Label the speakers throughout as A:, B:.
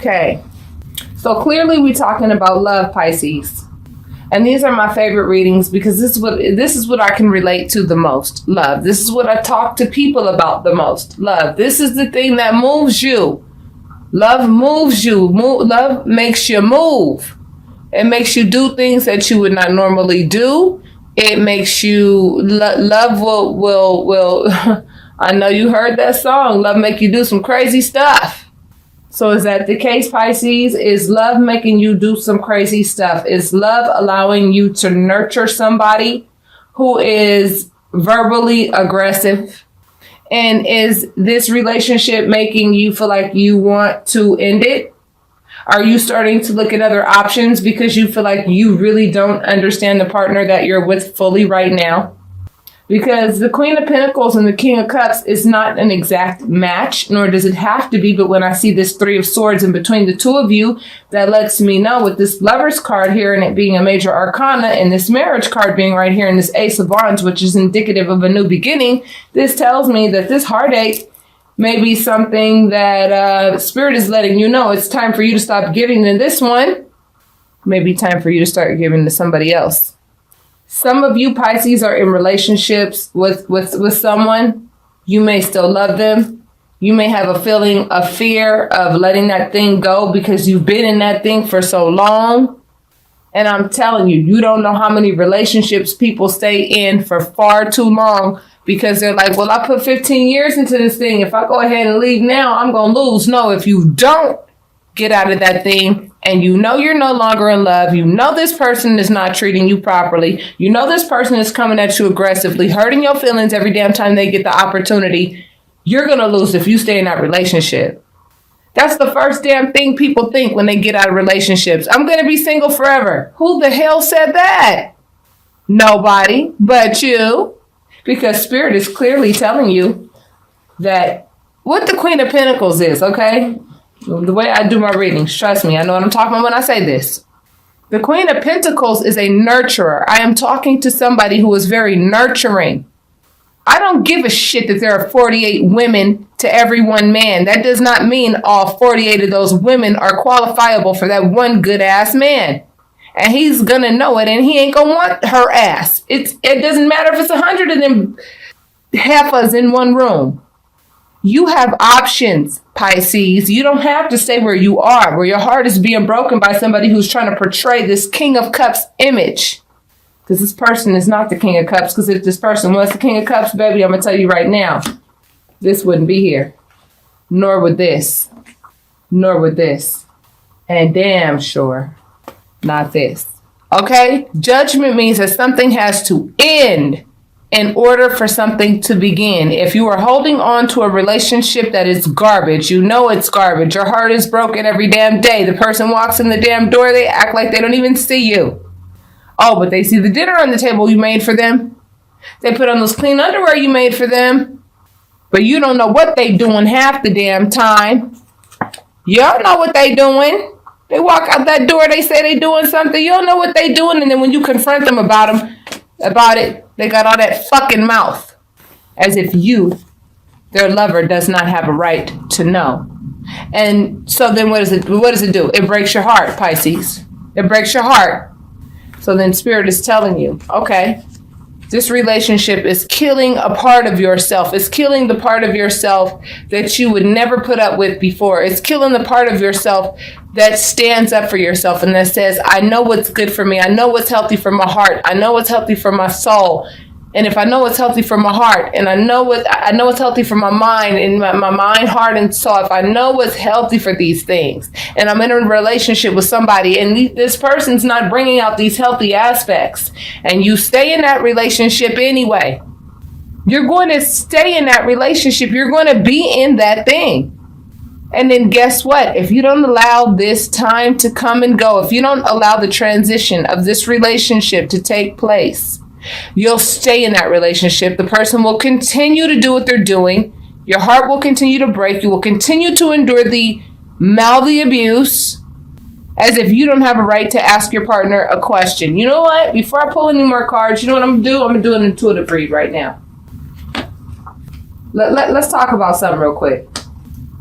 A: Okay. So clearly we're talking about love, Pisces. And these are my favorite readings because this is what I can relate to the most. Love. This is what I talk to people about the most. Love. This is the thing that moves you. Love moves you. Love makes you move. It makes you do things that you would not normally do. It makes you love will I know you heard that song. Love make you do some crazy stuff. So is that the case, Pisces? Is love making you do some crazy stuff? Is love allowing you to nurture somebody who is verbally aggressive? And is this relationship making you feel like you want to end it? Are you starting to look at other options because you feel like you really don't understand the partner that you're with fully right now? Because the Queen of Pentacles and the King of Cups is not an exact match, nor does it have to be. But when I see this Three of Swords in between the two of you, that lets me know with this Lover's card here and it being a major arcana and this Marriage card being right here and this Ace of Wands, which is indicative of a new beginning, this tells me that this heartache may be something that Spirit is letting you know it's time for you to stop giving to this one. Maybe time for you to start giving to somebody else. Some of you Pisces are in relationships with someone. You may still love them. You may have a feeling of fear of letting that thing go because you've been in that thing for so long. And I'm telling you, you don't know how many relationships people stay in for far too long because they're like, well, I put 15 years into this thing. If I go ahead and leave now, I'm going to lose. No, if you don't get out of that thing, and you know you're no longer in love, you know this person is not treating you properly, you know this person is coming at you aggressively, hurting your feelings every damn time they get the opportunity, you're going to lose if you stay in that relationship. That's the first damn thing people think when they get out of relationships. I'm going to be single forever. Who the hell said that? Nobody but you. Because Spirit is clearly telling you that what the Queen of Pentacles is, okay? The way I do my readings, trust me, I know what I'm talking about when I say this. The Queen of Pentacles is a nurturer. I am talking to somebody who is very nurturing. I don't give a shit that there are 48 women to every one man. That does not mean all 48 of those women are qualifiable for that one good ass man. And he's gonna know it and he ain't gonna want her ass. It doesn't matter if it's 100 of them heifers in one room. You have options, Pisces. You don't have to stay where you are, where your heart is being broken by somebody who's trying to portray this King of Cups image. Because this person is not the King of Cups. Because if this person was the King of Cups, baby, I'm going to tell you right now, this wouldn't be here. Nor would this. Nor would this. And damn sure not this. Okay? Judgment means that something has to end in order for something to begin. If you are holding on to a relationship that is garbage, you know it's garbage. Your heart is broken every damn day. The person walks in the damn door, they act like they don't even see you. Oh, but they see the dinner on the table you made for them. They put on those clean underwear you made for them. But you don't know what they doing half the damn time. You don't know what they doing. They walk out that door, they say they doing something. You don't know what they doing. And then when you confront them about it, they got all that fucking mouth. As if you, their lover, does not have a right to know. And so then what does it do? It breaks your heart, Pisces. It breaks your heart. So then Spirit is telling you, okay, this relationship is killing a part of yourself. It's killing the part of yourself that you would never put up with before. It's killing the part of yourself that stands up for yourself and that says, I know what's good for me. I know what's healthy for my heart. I know what's healthy for my soul. And if I know what's healthy for my heart, and I know what's healthy for my mind, and my mind, heart, and soul, if I know what's healthy for these things, and I'm in a relationship with somebody, and this person's not bringing out these healthy aspects, and you stay in that relationship anyway, you're going to stay in that relationship. You're going to be in that thing. And then guess what? If you don't allow this time to come and go, if you don't allow the transition of this relationship to take place, you'll stay in that relationship. The person will continue to do what they're doing. Your heart will continue to break. You will continue to endure the mouthy abuse as if you don't have a right to ask your partner a question. You know what? Before I pull any more cards, you know what I'm going to do? I'm going to do an intuitive read right now. Let's talk about something real quick.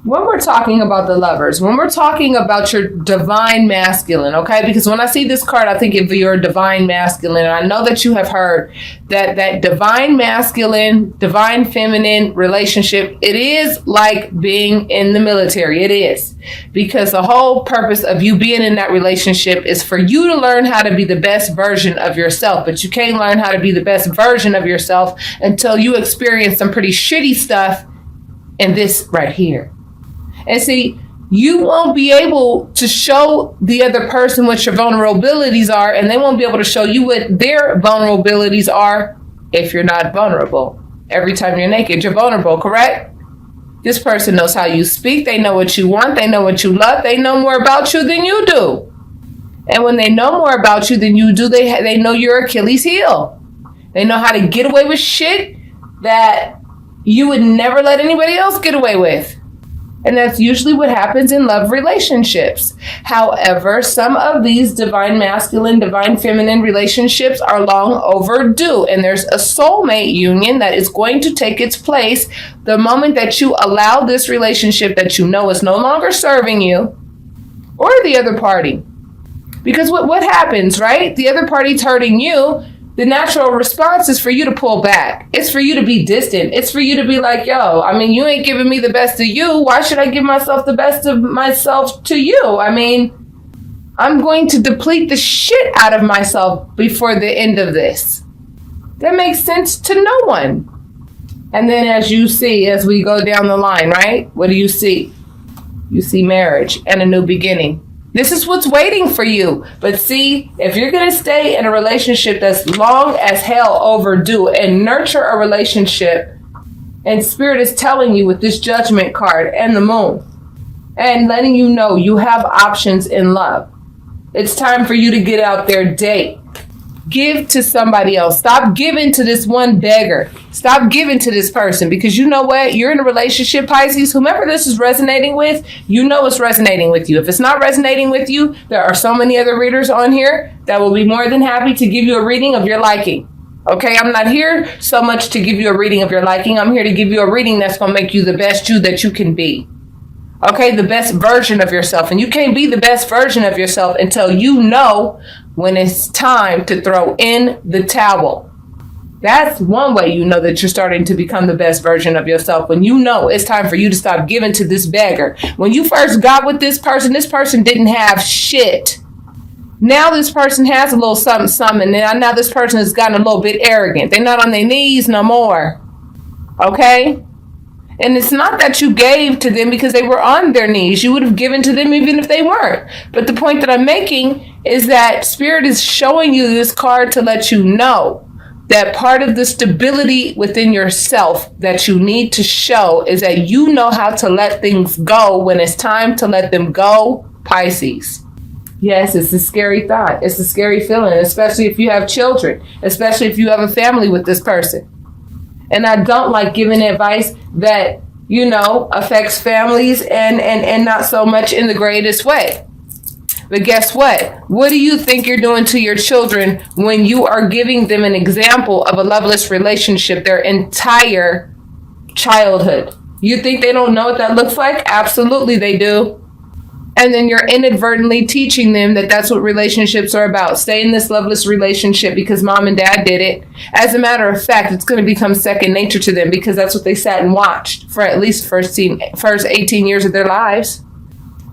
A: when we're talking about the lovers, when we're talking about your divine masculine, okay? Because when I see this card, I think of your divine masculine. And I know that you have heard that divine masculine, divine feminine relationship, it is like being in the military. It is. Because the whole purpose of you being in that relationship is for you to learn how to be the best version of yourself. But you can't learn how to be the best version of yourself until you experience some pretty shitty stuff in this right here. And see, you won't be able to show the other person what your vulnerabilities are, and they won't be able to show you what their vulnerabilities are if you're not vulnerable. Every time you're naked, you're vulnerable, correct? This person knows how you speak. They know what you want. They know what you love. They know more about you than you do. And when they know more about you than you do, they know your Achilles heel. They know how to get away with shit that you would never let anybody else get away with. And that's usually what happens in love relationships. However, some of these divine masculine, divine feminine relationships are long overdue. And there's a soulmate union that is going to take its place the moment that you allow this relationship that you know is no longer serving you or the other party. Because what happens, right? The other party's hurting you. The natural response is for you to pull back. It's for you to be distant. It's for you to be like, yo, I mean, you ain't giving me the best of you. Why should I give myself the best of myself to you? I mean, I'm going to deplete the shit out of myself before the end of this. That makes sense to no one. And then as we go down the line, right? What do you see? You see marriage and a new beginning. This is what's waiting for you. But see, if you're going to stay in a relationship that's long as hell overdue and nurture a relationship, and Spirit is telling you with this Judgment card and the Moon, and letting you know you have options in love. It's time for you to get out there, date. Give to somebody else. Stop giving to this one beggar. Stop giving to this person, because you know what? You're in a relationship, Pisces. Whomever this is resonating with, you know it's resonating with you. If it's not resonating with you, there are so many other readers on here that will be more than happy to give you a reading of your liking. Okay, I'm not here so much to give you a reading of your liking. I'm here to give you a reading that's going to make you the best you that you can be. Okay, the best version of yourself. And you can't be the best version of yourself until you know when it's time to throw in the towel. That's one way you know that you're starting to become the best version of yourself. When you know it's time for you to stop giving to this beggar. When you first got with this person didn't have shit. Now this person has a little something, and now this person has gotten a little bit arrogant. They're not on their knees no more. Okay? And it's not that you gave to them because they were on their knees. You would have given to them even if they weren't. But the point that I'm making is that Spirit is showing you this card to let you know that part of the stability within yourself that you need to show is that you know how to let things go when it's time to let them go, Pisces. Yes, it's a scary thought. It's a scary feeling, especially if you have children, especially if you have a family with this person. And I don't like giving advice that, affects families and not so much in the greatest way. But guess what? What do you think you're doing to your children when you are giving them an example of a loveless relationship their entire childhood? You think they don't know what that looks like? Absolutely they do. And then you're inadvertently teaching them that that's what relationships are about. Stay in this loveless relationship because mom and dad did it. As a matter of fact, it's going to become second nature to them because that's what they sat and watched for at least first 18 years of their lives.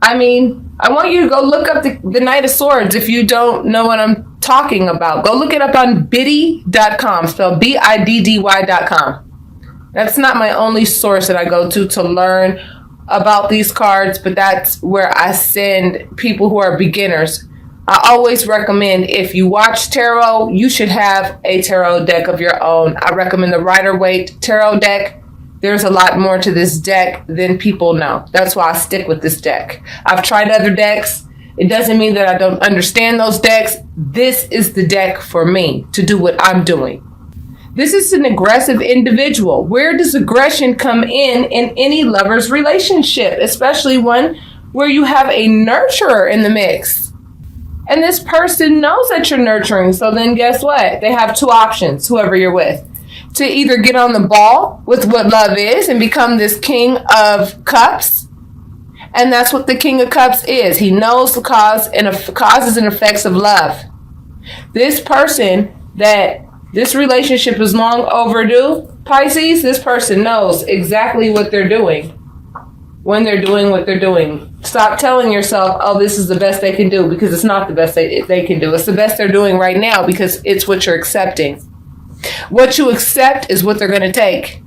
A: I mean, I want you to go look up the Knight of Swords if you don't know what I'm talking about. Go look it up on biddy.com, spelled BIDDY.com. That's not my only source that I go to learn about these cards, but that's where I send people who are beginners. I always recommend, if you watch tarot, you should have a tarot deck of your own. I recommend the Rider-Waite tarot deck. There's a lot more to this deck than people know. That's why I stick with this deck. I've tried other decks. It doesn't mean that I don't understand those decks. This is the deck for me to do what I'm doing. This is an aggressive individual. Where does aggression come in any lover's relationship, especially one where you have a nurturer in the mix? And this person knows that you're nurturing. So then guess what? They have two options, whoever you're with. To either get on the ball with what love is and become this king of cups, And that's what the King of Cups is. He knows the causes and effects of love. This person that this relationship is long overdue, Pisces, this person knows exactly what they're doing when they're doing what they're doing. Stop telling yourself, oh, this is the best they can do, because it's not the best they can do. It's the best they're doing right now because it's what you're accepting. What you accept is what they're going to take.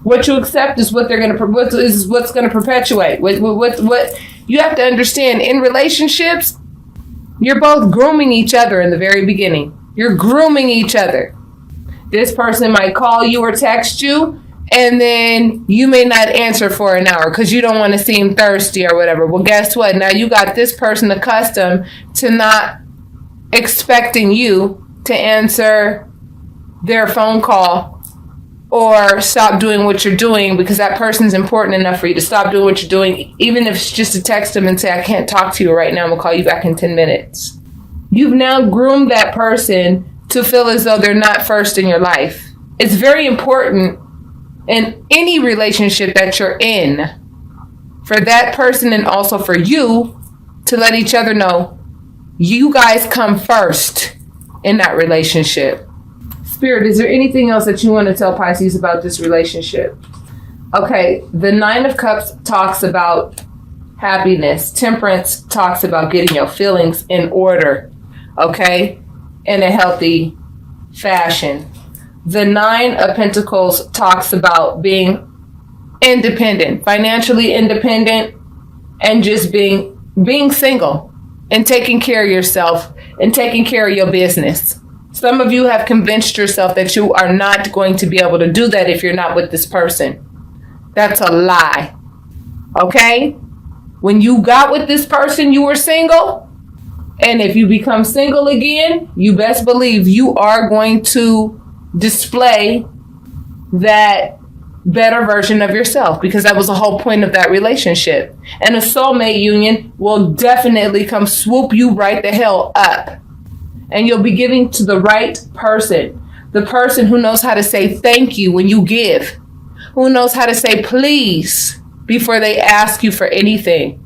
A: What you accept is what they're going to, what's going to perpetuate. What you have to understand in relationships, you're both grooming each other in the very beginning. You're grooming each other. This person might call you or text you, and then you may not answer for an hour because you don't want to seem thirsty or whatever. Well, guess what? Now you got this person accustomed to not expecting you to answer their phone call or stop doing what you're doing because that person's important enough for you to stop doing what you're doing, even if it's just to text them and say, I can't talk to you right now. I'm going to call you back in 10 minutes. You've now groomed that person to feel as though they're not first in your life. It's very important in any relationship that you're in for that person and also for you to let each other know you guys come first in that relationship. Spirit, is there anything else that you want to tell Pisces about this relationship? Okay, the Nine of Cups talks about happiness. Temperance talks about getting your feelings in order, okay, in a healthy fashion. The Nine of Pentacles talks about being independent, financially independent, and just being single and taking care of yourself and taking care of your business. Some of you have convinced yourself that you are not going to be able to do that if you're not with this person. That's a lie. Okay? When you got with this person, you were single. And if you become single again, you best believe you are going to display that better version of yourself, because that was the whole point of that relationship. And a soulmate union will definitely come swoop you right the hell up. And you'll be giving to the right person. The person who knows how to say thank you when you give. Who knows how to say please before they ask you for anything.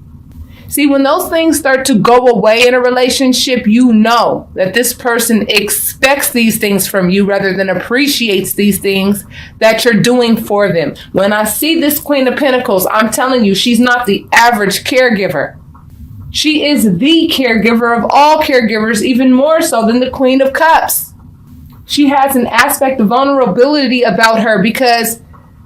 A: See, when those things start to go away in a relationship, you know that this person expects these things from you rather than appreciates these things that you're doing for them. When I see this Queen of Pentacles, I'm telling you, she's not the average caregiver. She is the caregiver of all caregivers, even more so than the Queen of Cups. She has an aspect of vulnerability about her because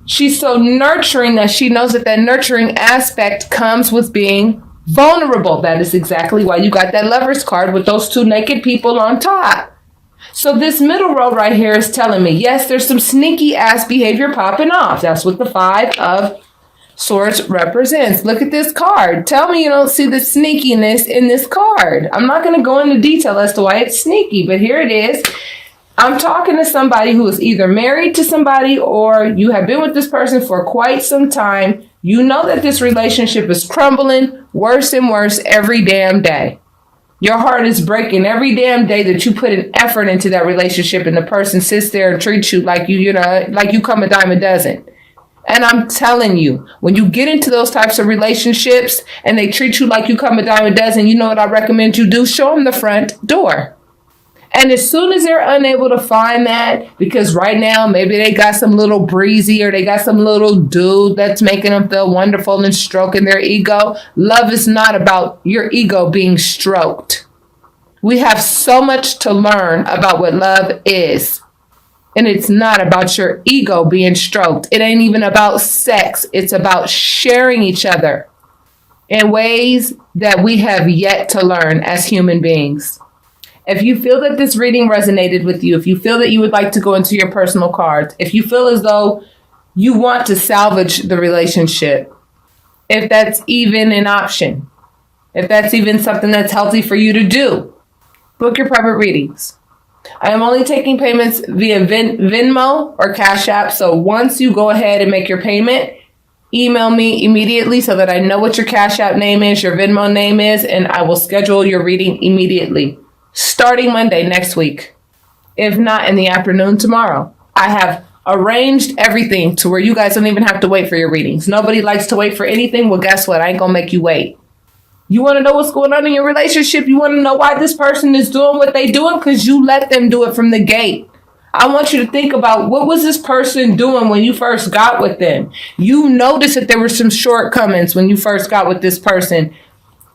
A: she's so nurturing that she knows that that nurturing aspect comes with being vulnerable. That is exactly why you got that Lover's card with those two naked people on top. So this middle row right here is telling me, yes, there's some sneaky ass behavior popping off. That's what the Five of Swords represents. Look at this card. Tell me you don't see the sneakiness in this card. I'm not going to go into detail as to why it's sneaky, but here it is. I'm talking to somebody who is either married to somebody or you have been with this person for quite some time. You know that this relationship is crumbling worse and worse every damn day. Your heart is breaking every damn day that you put an effort into that relationship and the person sits there and treats you like like you come a dime a dozen. And I'm telling you, when you get into those types of relationships and they treat you like you come a dime a dozen, you know what I recommend you do? Show them the front door. And as soon as they're unable to find that, because right now maybe they got some little breezy or they got some little dude that's making them feel wonderful and stroking their ego. Love is not about your ego being stroked. We have so much to learn about what love is. And it's not about your ego being stroked. It ain't even about sex. It's about sharing each other in ways that we have yet to learn as human beings. If you feel that this reading resonated with you, if you feel that you would like to go into your personal cards, if you feel as though you want to salvage the relationship, if that's even an option, if that's even something that's healthy for you to do, book your private readings. I am only taking payments via Venmo or Cash App. So once you go ahead and make your payment, email me immediately so that I know what your Cash App name is, your Venmo name is, and I will schedule your reading immediately. Starting Monday next week, if not in the afternoon tomorrow. I have arranged everything to where you guys don't even have to wait for your readings. Nobody likes to wait for anything. Well, guess what? I ain't gonna make you wait. You want to know what's going on in your relationship? You want to know why this person is doing what they doing? Because you let them do it from the gate. I want you to think about, what was this person doing when you first got with them? You noticed that there were some shortcomings when you first got with this person,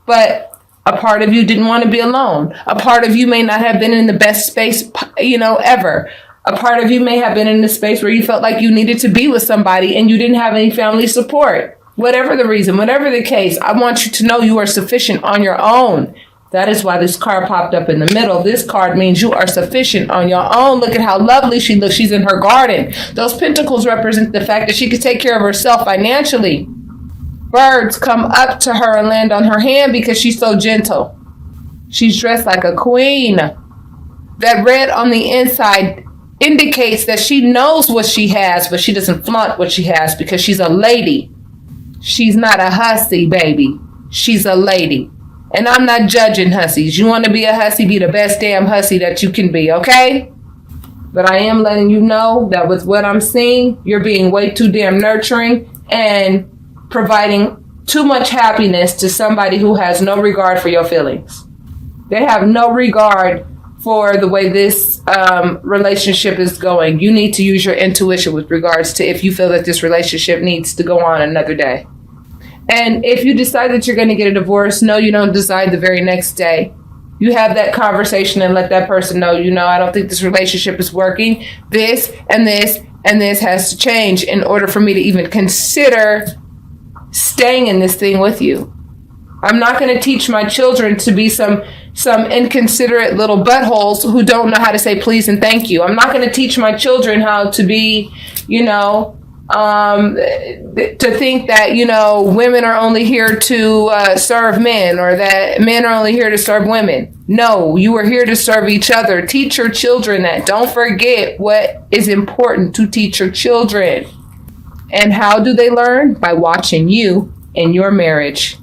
A: but a part of you didn't want to be alone. A part of you may not have been in the best space, ever. A part of you may have been in the space where you felt like you needed to be with somebody and you didn't have any family support. Whatever the reason, whatever the case, I want you to know you are sufficient on your own. That is why this card popped up in the middle. This card means you are sufficient on your own. Look at how lovely she looks. She's in her garden. Those pentacles represent the fact that she could take care of herself financially. Birds come up to her and land on her hand because she's so gentle. She's dressed like a queen. That red on the inside indicates that she knows what she has, but she doesn't flaunt what she has because she's a lady. She's not a hussy, baby. She's a lady. And I'm not judging hussies. You want to be a hussy, be the best damn hussy that you can be, okay? But I am letting you know that with what I'm seeing, you're being way too damn nurturing and providing too much happiness to somebody who has no regard for your feelings. They have no regard for the way this relationship is going. You need to use your intuition with regards to if you feel that this relationship needs to go on another day. And if you decide that you're going to get a divorce, no, you don't decide the very next day. You have that conversation and let that person know, I don't think this relationship is working. This and this and this has to change in order for me to even consider staying in this thing with you. I'm not going to teach my children to be some inconsiderate little buttholes who don't know how to say please and thank you. I'm not going to teach my children how to be, to think that, women are only here to serve men, or that men are only here to serve women. No, you are here to serve each other. Teach your children that. Don't forget what is important to teach your children. And how do they learn? By watching you in your marriage,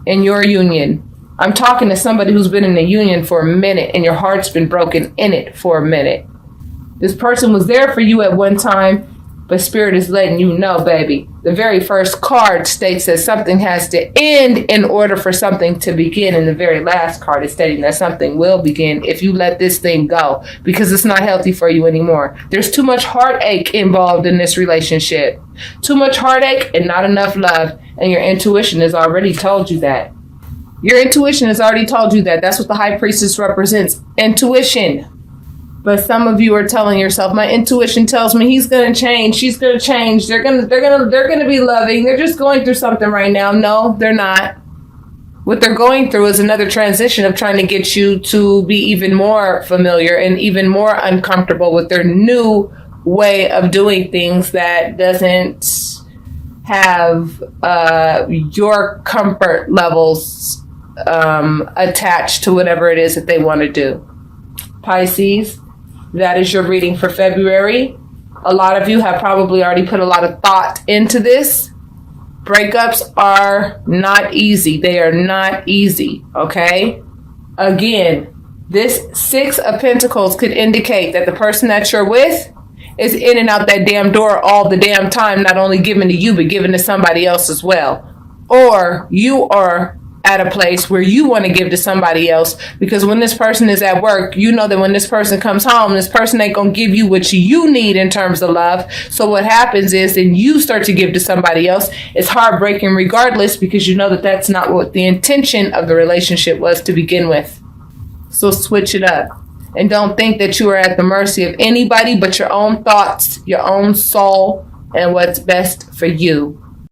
A: in your union. I'm talking to somebody who's been in a union for a minute and your heart's been broken in it for a minute. This person was there for you at one time, but Spirit is letting you know, baby. The very first card states that something has to end in order for something to begin. And the very last card is stating that something will begin if you let this thing go, because it's not healthy for you anymore. There's too much heartache involved in this relationship. Too much heartache and not enough love. And your intuition has already told you that. Your intuition has already told you that. That's what the High Priestess represents. Intuition. But some of you are telling yourself, my intuition tells me he's going to change. She's going to change. They're going to be loving. They're just going through something right now. No, they're not. What they're going through is another transition of trying to get you to be even more familiar and even more uncomfortable with their new way of doing things that doesn't have your comfort levels attached to whatever it is that they want to do. Pisces, that is your reading for February. A lot of you have probably already put a lot of thought into this. Breakups are not easy. They are not easy, okay? Again, this Six of Pentacles could indicate that the person that you're with is in and out that damn door all the damn time, not only given to you, but given to somebody else as well. Or you are at a place where you want to give to somebody else, because when this person is at work, you know that when this person comes home, this person ain't going to give you what you need in terms of love. So what happens is then you start to give to somebody else. It's heartbreaking regardless, because you know that that's not what the intention of the relationship was to begin with. So switch it up. And don't think that you are at the mercy of anybody but your own thoughts, your own soul, and what's best for you.